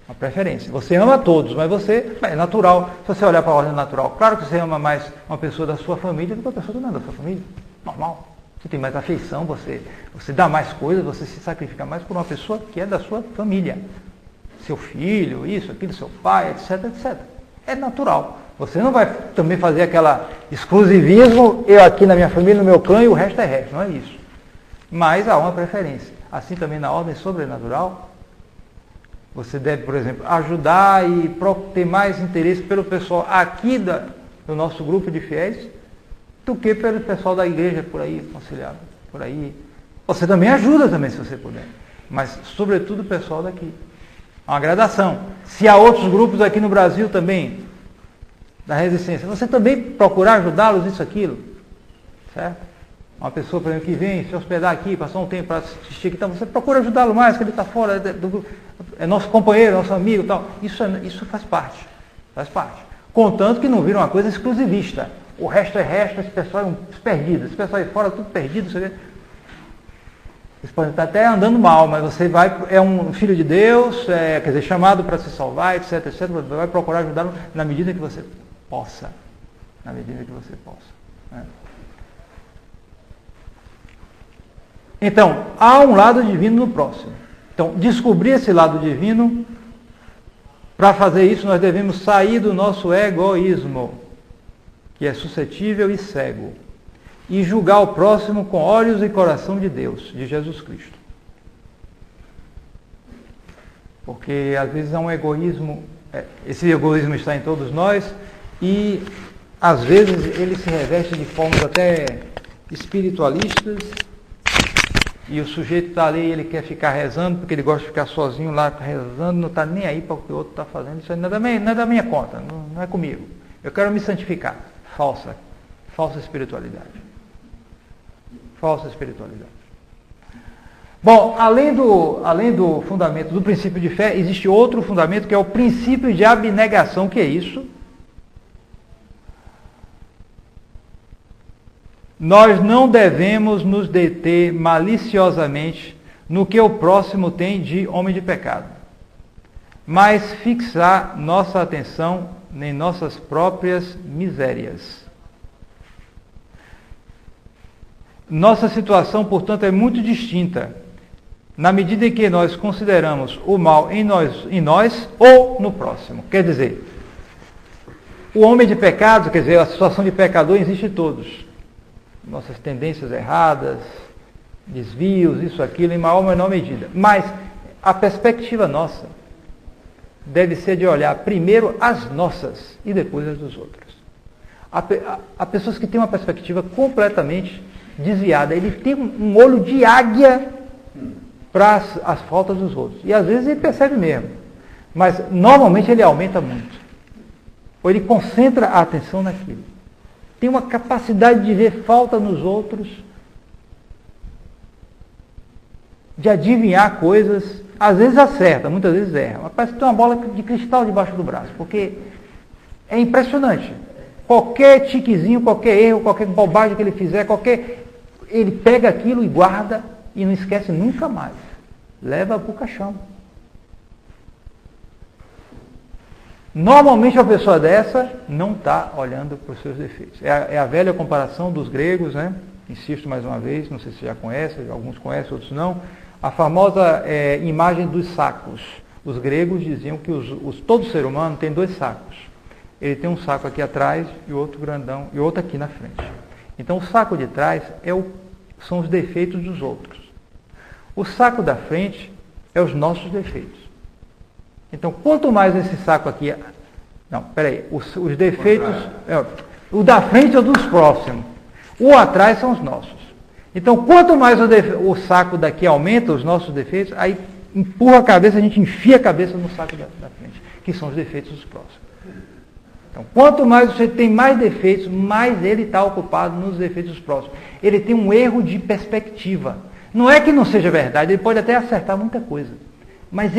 Uma preferência. Você ama todos, mas é natural. Se você olhar para a ordem natural, claro que você ama mais uma pessoa da sua família do que uma pessoa que não é da sua família. Normal. Você tem mais afeição, você dá mais coisas, você se sacrifica mais por uma pessoa que é da sua família. Seu filho, isso, aquilo, seu pai, etc, etc. É natural. Você não vai também fazer aquela exclusivismo, eu aqui na minha família, no meu clã, e o resto é resto. Não é isso. Mas há uma preferência. Assim também na ordem sobrenatural, você deve, por exemplo, ajudar e ter mais interesse pelo pessoal aqui do nosso grupo de fiéis, do que pelo pessoal da igreja por aí, conciliado, por aí. Você também ajuda também, se você puder. Mas, sobretudo, o pessoal daqui. Há uma gradação. Se há outros grupos aqui no Brasil também, da resistência, você também procurar ajudá-los, isso, aquilo. Certo? Uma pessoa, por exemplo, que vem se hospedar aqui, passar um tempo para assistir aqui, então você procura ajudá-lo mais, que ele está fora do grupo. É nosso companheiro, nosso amigo e tal. Isso faz parte. Faz parte. Contanto que não vira uma coisa exclusivista. O resto é resto, esse pessoal é um perdido. Esse pessoal aí fora, tudo perdido. Vocês podem estar até andando mal, mas você é um filho de Deus, quer dizer, chamado para se salvar, etc, etc. Você vai procurar ajudá-lo na medida que você possa. Na medida que você possa. Né? Então, há um lado divino no próximo. Então, descobrir esse lado divino, para fazer isso, nós devemos sair do nosso egoísmo, que é suscetível e cego, e julgar o próximo com olhos e coração de Deus, de Jesus Cristo. Porque, às vezes, há um egoísmo, esse egoísmo está em todos nós, e, às vezes, ele se reveste de formas até espiritualistas, e o sujeito está ali, ele quer ficar rezando, porque ele gosta de ficar sozinho lá rezando, não está nem aí para o que o outro está fazendo. Isso não é da minha conta, não é comigo. Eu quero me santificar. Falsa espiritualidade. Falsa espiritualidade. Bom, além do fundamento do princípio de fé, existe outro fundamento que é o princípio de abnegação. O que é isso? Nós não devemos nos deter maliciosamente no que o próximo tem de homem de pecado, mas fixar nossa atenção em nossas próprias misérias. Nossa situação, portanto, é muito distinta, na medida em que nós consideramos o mal em nós ou no próximo. Quer dizer, o homem de pecado, quer dizer, a situação de pecador existe em todos. Nossas tendências erradas, desvios, isso, aquilo, em maior ou menor medida. Mas a perspectiva nossa deve ser de olhar primeiro as nossas e depois as dos outros. Há pessoas que têm uma perspectiva completamente desviada. Ele tem um olho de águia para as faltas dos outros. E às vezes ele percebe mesmo. Mas normalmente ele aumenta muito. Ou ele concentra a atenção naquilo. Tem uma capacidade de ver falta nos outros, de adivinhar coisas, às vezes acerta, muitas vezes erra, mas parece que tem uma bola de cristal debaixo do braço, porque é impressionante. Qualquer tiquezinho, qualquer erro, qualquer bobagem que ele fizer, ele pega aquilo e guarda e não esquece nunca mais. Leva para o caixão. Normalmente uma pessoa dessa não está olhando para os seus defeitos. É a velha comparação dos gregos, né? Insisto mais uma vez, não sei se já conhece, alguns conhecem, outros não. A famosa imagem dos sacos. Os gregos diziam que todo ser humano tem 2 sacos. Ele tem um saco aqui atrás e outro grandão e outro aqui na frente. Então o saco de trás são os defeitos dos outros. O saco da frente é os nossos defeitos. Então quanto mais esse saco aqui... Não, peraí. Os defeitos... o da frente é o dos próximos. O atrás são os nossos. Então quanto mais o saco daqui aumenta os nossos defeitos, aí empurra a cabeça, a gente enfia a cabeça no saco da frente, que são os defeitos dos próximos. Então, quanto mais você tem mais defeitos, mais ele está ocupado nos defeitos dos próximos. Ele tem um erro de perspectiva. Não é que não seja verdade, ele pode até acertar muita coisa. Mas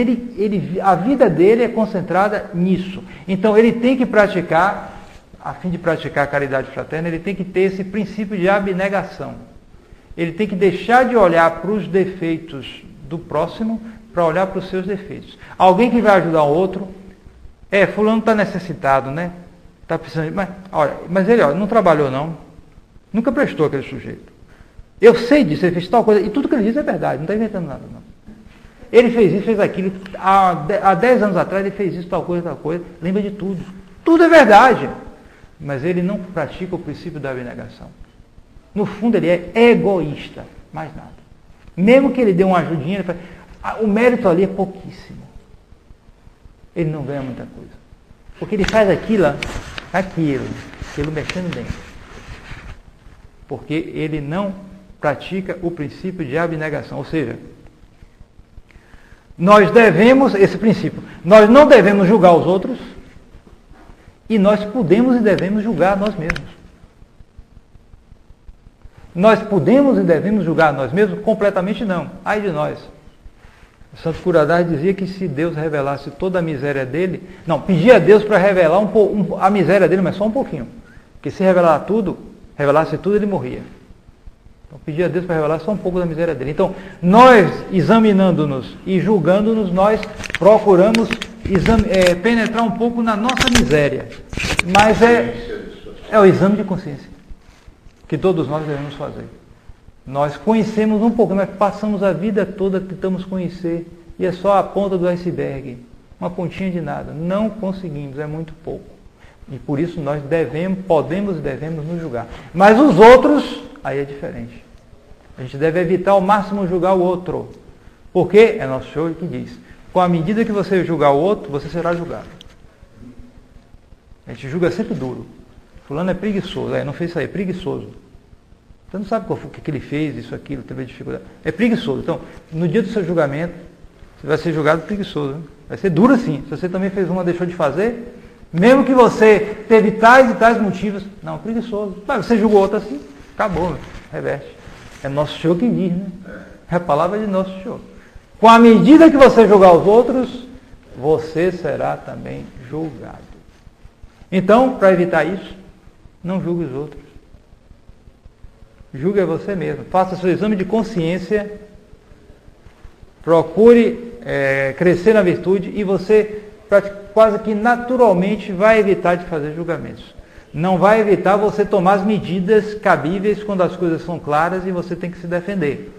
a vida dele é concentrada nisso. Então ele tem que praticar, a fim de praticar a caridade fraterna, ele tem que ter esse princípio de abnegação. Ele tem que deixar de olhar para os defeitos do próximo para olhar para os seus defeitos. Alguém que vai ajudar o outro, fulano está necessitado, né? Está precisando de... Mas ele não trabalhou não. Nunca prestou aquele sujeito. Eu sei disso, ele fez tal coisa, e tudo que ele diz é verdade, não está inventando nada não. Ele fez isso, fez aquilo, há 10 anos atrás ele fez isso, tal coisa, lembra de tudo. Tudo é verdade. Mas ele não pratica o princípio da abnegação. No fundo ele é egoísta, mais nada. Mesmo que ele dê uma ajudinha, o mérito ali é pouquíssimo. Ele não ganha muita coisa. Porque ele faz aquilo mexendo dentro. Porque ele não pratica o princípio de abnegação. Ou seja, nós devemos, esse princípio, nós não devemos julgar os outros e nós podemos e devemos julgar nós mesmos. Nós podemos e devemos julgar nós mesmos? Completamente não. Ai de nós. O Santo Curadar dizia que se Deus revelasse toda a miséria dele, pedia a Deus para revelar a miséria dele, mas só um pouquinho. Porque se revelasse tudo, ele morria. Então pedia a Deus para revelar só um pouco da miséria dele. Então, nós, examinando-nos e julgando-nos, nós procuramos penetrar um pouco na nossa miséria. Mas é o exame de consciência que todos nós devemos fazer. Nós conhecemos um pouco, nós passamos a vida toda tentamos conhecer, e é só a ponta do iceberg, uma pontinha de nada. Não conseguimos, é muito pouco. E por isso nós podemos e devemos nos julgar. Mas os outros, aí é diferente. A gente deve evitar ao máximo julgar o outro. Porque é nosso Senhor que diz, com a medida que você julgar o outro, você será julgado. A gente julga sempre duro. Fulano é preguiçoso, não fez isso aí, é preguiçoso. Você não sabe o que ele fez, isso, aquilo, teve dificuldade. É preguiçoso. Então, no dia do seu julgamento, você vai ser julgado preguiçoso. Hein? Vai ser duro assim. Se você também fez uma, deixou de fazer, mesmo que você teve tais e tais motivos, não, preguiçoso. Mas você julgou outro assim, acabou, reverte. É nosso Senhor que diz, né? É a palavra de nosso Senhor. Com a medida que você julgar os outros, você será também julgado. Então, para evitar isso, não julgue os outros. Julgue a você mesmo. Faça seu exame de consciência. Procure crescer na virtude e você quase que naturalmente vai evitar de fazer julgamentos. Não vai evitar você tomar as medidas cabíveis quando as coisas são claras e você tem que se defender.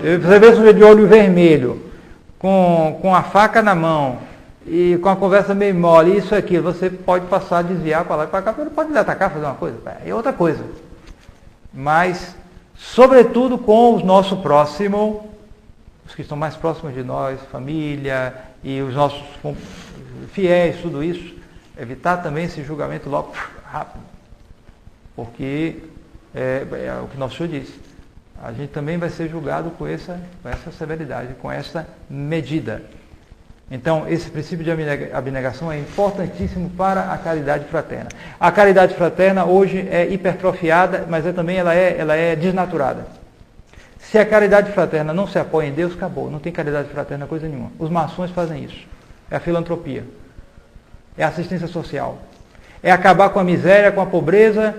Você vê o sujeito de olho vermelho, com a faca na mão e com a conversa meio mole, isso aqui, você pode passar, desviar para lá e para cá, ele pode lhe atacar, fazer uma coisa, é outra coisa. Mas, sobretudo com o nosso próximo, os que estão mais próximos de nós, família e os nossos fiéis, tudo isso, evitar também esse julgamento logo rápido. Porque é o que nosso Senhor disse. A gente também vai ser julgado com essa severidade, com essa medida. Então, esse princípio de abnegação é importantíssimo para a caridade fraterna. A caridade fraterna hoje é hipertrofiada, mas também ela é desnaturada. Se a caridade fraterna não se apoia em Deus, acabou. Não tem caridade fraterna coisa nenhuma. Os maçons fazem isso. É a filantropia. É a assistência social. É acabar com a miséria, com a pobreza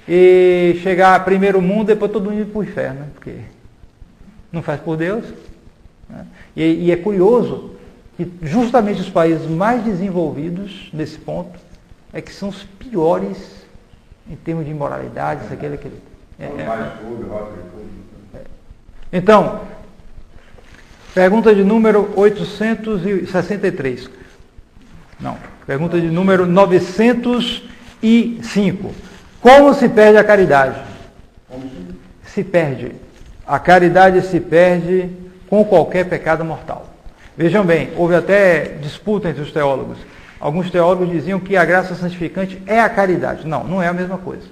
e chegar a primeiro mundo e depois todo mundo ir para o inferno. Porque não faz por Deus. Né? E é curioso que justamente os países mais desenvolvidos nesse ponto é que são os piores em termos de imoralidade, isso, aquele. Então, pergunta de número 863. Não, pergunta de número 905. Como se perde a caridade? Se perde. A caridade se perde com qualquer pecado mortal. Vejam bem, houve até disputa entre os teólogos. Alguns teólogos diziam que a graça santificante é a caridade. Não, não é a mesma coisa.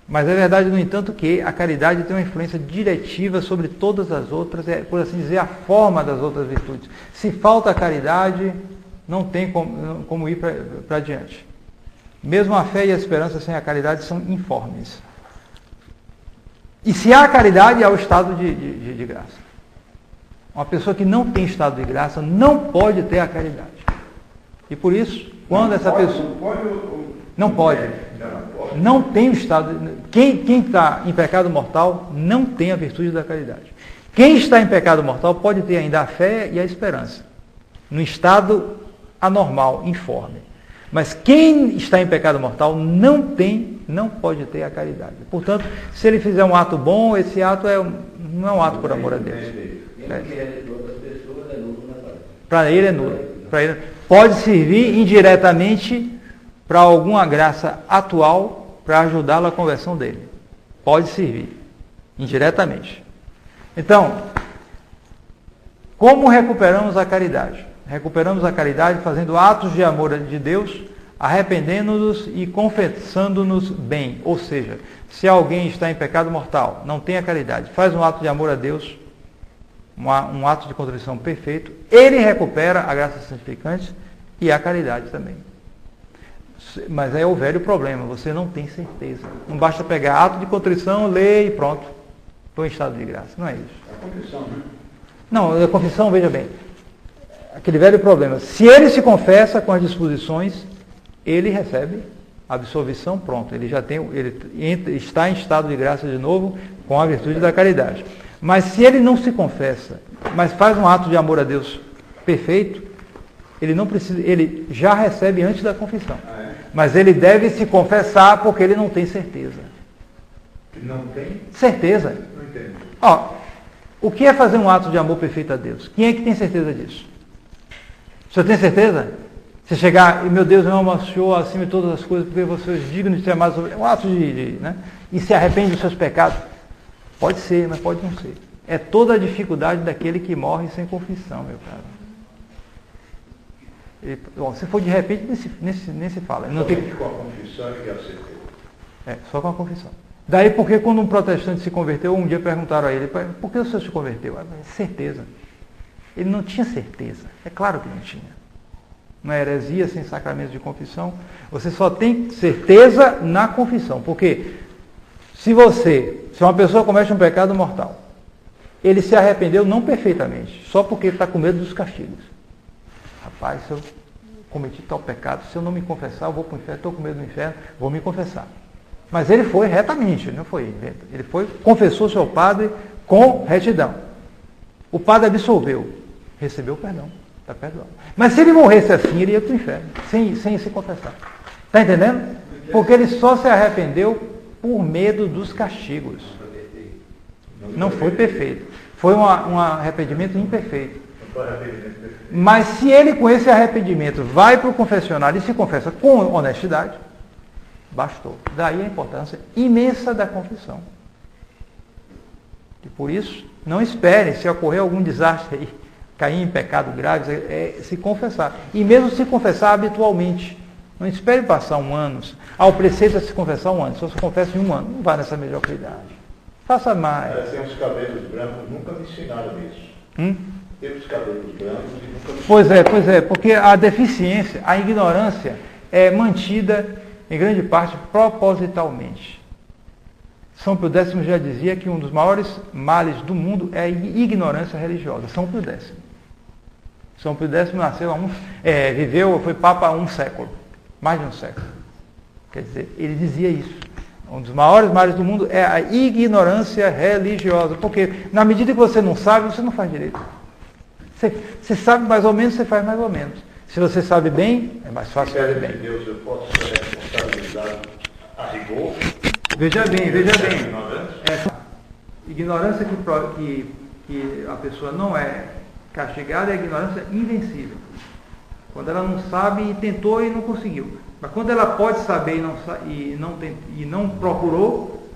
Mas é verdade, no entanto, que a caridade tem uma influência diretiva sobre todas as outras, é, por assim dizer, a forma das outras virtudes. Se falta a caridade, não tem como ir para adiante. Mesmo a fé e a esperança sem a caridade são informes. E se há caridade, há o estado de graça. Uma pessoa que não tem estado de graça não pode ter a caridade. E por isso, quando essa pessoa... Não pode. Não tem o estado... Quem está em pecado mortal não tem a virtude da caridade. Quem está em pecado mortal pode ter ainda a fé e a esperança. No estado anormal, informe. Mas quem está em pecado mortal não pode ter a caridade. Portanto, se ele fizer um ato bom, esse ato não é um ato por amor a Deus. Para ele é nulo. Pode servir indiretamente para alguma graça atual para ajudá-lo à conversão dele. Pode servir indiretamente. Então, como recuperamos a caridade? Recuperamos a caridade fazendo atos de amor de Deus, arrependendo-nos e confessando-nos bem. Ou seja, se alguém está em pecado mortal, não tem a caridade, faz um ato de amor a Deus, um ato de contrição perfeito, ele recupera a graça santificante e a caridade também. Mas é o velho problema, você não tem certeza. Não basta pegar ato de contrição, ler e pronto. Estou em estado de graça. Não é isso. É a confissão, né? Não, a confissão, veja bem. Aquele velho problema. Se ele se confessa com as disposições, ele recebe a absolvição, pronto. Ele já tem, ele está em estado de graça de novo com a virtude da caridade. Mas se ele não se confessa, mas faz um ato de amor a Deus perfeito, ele não precisa, ele já recebe antes da confissão. Mas ele deve se confessar porque ele não tem certeza. Não tem? Certeza. Não entendo. Ó, o que é fazer um ato de amor perfeito a Deus? Quem é que tem certeza disso? Você tem certeza? Você chegar, meu Deus, eu amo o Senhor acima de todas as coisas, porque você é digno de ser amado sobre... É um ato né? E se arrepende dos seus pecados. Pode ser, mas pode não ser. É toda a dificuldade daquele que morre sem confissão, meu cara. Se for de repente, nem se fala. Não tem... com a confissão e a certeza. Só com a confissão. Daí porque quando um protestante se converteu, um dia perguntaram a ele, por que o senhor se converteu? Certeza. Ele não tinha certeza. É claro que não tinha. Uma heresia sem sacramento de confissão. Você só tem certeza na confissão. Porque se uma pessoa comete um pecado mortal, ele se arrependeu não perfeitamente, só porque ele está com medo dos castigos. Rapaz, se eu cometi tal pecado, se eu não me confessar, eu vou para o inferno, estou com medo do inferno, vou me confessar. Mas ele foi retamente, ele não foi invento. Ele foi, confessou seu padre com retidão. O padre absolveu, recebeu o perdão, está perdoado. Mas se ele morresse assim, ele ia para o inferno, sem se confessar. Está entendendo? Porque ele só se arrependeu por medo dos castigos. Não foi perfeito. Foi um arrependimento imperfeito. Mas se ele com esse arrependimento vai para o confessionário e se confessa com honestidade, bastou. Daí a importância imensa da confissão. E por isso, não espere, se ocorrer algum desastre aí, cair em pecado grave, se confessar. E mesmo se confessar habitualmente. Não espere passar um ano. O preceito é se confessar um ano. Só se confessa em um ano. Não vá nessa mediocridade. Faça mais. Tem os cabelos brancos, nunca me ensinaram isso. Tem os cabelos brancos e nunca me ensinaram. Pois é, porque a deficiência, a ignorância é mantida em grande parte propositalmente. São Pio X já dizia que um dos maiores males do mundo é a ignorância religiosa. São Pio X. São Pio X nasceu foi Papa há um século, mais de um século. Quer dizer, ele dizia isso. Um dos maiores males do mundo é a ignorância religiosa. Porque na medida que você não sabe, você não faz direito. Você sabe mais ou menos, você faz mais ou menos. Se você sabe bem, é mais fácil fazer bem. Deus, eu posso ser responsabilizado a rigor? Veja bem. Ignorância? Ignorância que a pessoa não é castigada é a ignorância invencível. Quando ela não sabe e tentou e não conseguiu. Mas quando ela pode saber e não procurou,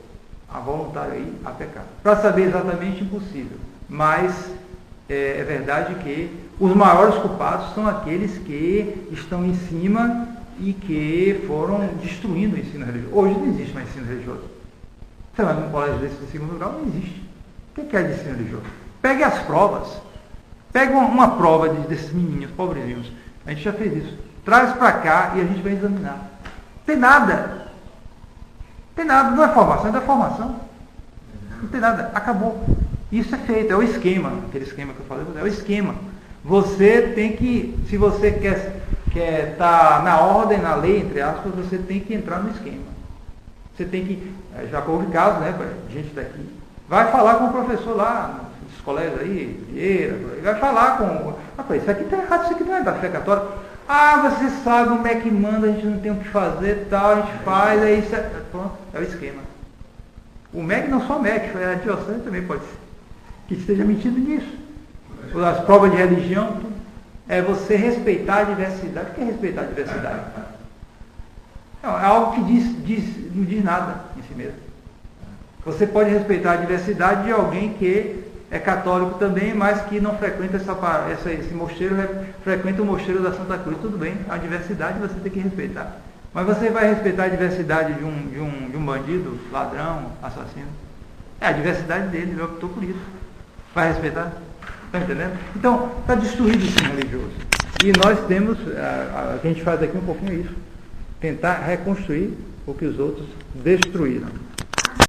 a voluntária aí há pecado. Para saber exatamente, impossível. Mas é verdade que os maiores culpados são aqueles que estão em cima e que foram destruindo o ensino religioso. Hoje não existe mais ensino religioso. Você vai num colégio desse de segundo grau, não existe. O que é de ensino religioso? Pegue as provas. Pega uma prova desses menininhos, pobrezinhos. A gente já fez isso. Traz para cá e a gente vai examinar. Tem nada. Tem nada. Não é formação, é da formação. Não tem nada. Acabou. Isso é feito. É o esquema. Aquele esquema que eu falei. É o esquema. Você tem que, se você quer estar na ordem, na lei, entre aspas, você tem que entrar no esquema. Você tem que, já houve casos, né, gente daqui, vai falar com o professor lá, nos colégios aí, Vieira, vai falar com, isso aqui está errado, isso aqui não é da fé católica. Você sabe como é que manda, a gente não tem o que fazer, tal, a gente faz, aí isso pronto, é o esquema. O MEC, não só o MEC, a diocese também pode ser, que esteja mentindo nisso. As provas de religião, tudo. É você respeitar a diversidade. O que é respeitar a diversidade? É algo que não diz nada em si mesmo. Você pode respeitar a diversidade de alguém que é católico também, mas que não frequenta esse mosteiro, frequenta o mosteiro da Santa Cruz. Tudo bem, a diversidade você tem que respeitar. Mas você vai respeitar a diversidade de um bandido, ladrão, assassino? É a diversidade dele, ele optou por isso. Vai respeitar? Está entendendo? Então, está destruído o ensino religioso. E nós temos, a gente faz aqui um pouquinho isso, tentar reconstruir o que os outros destruíram.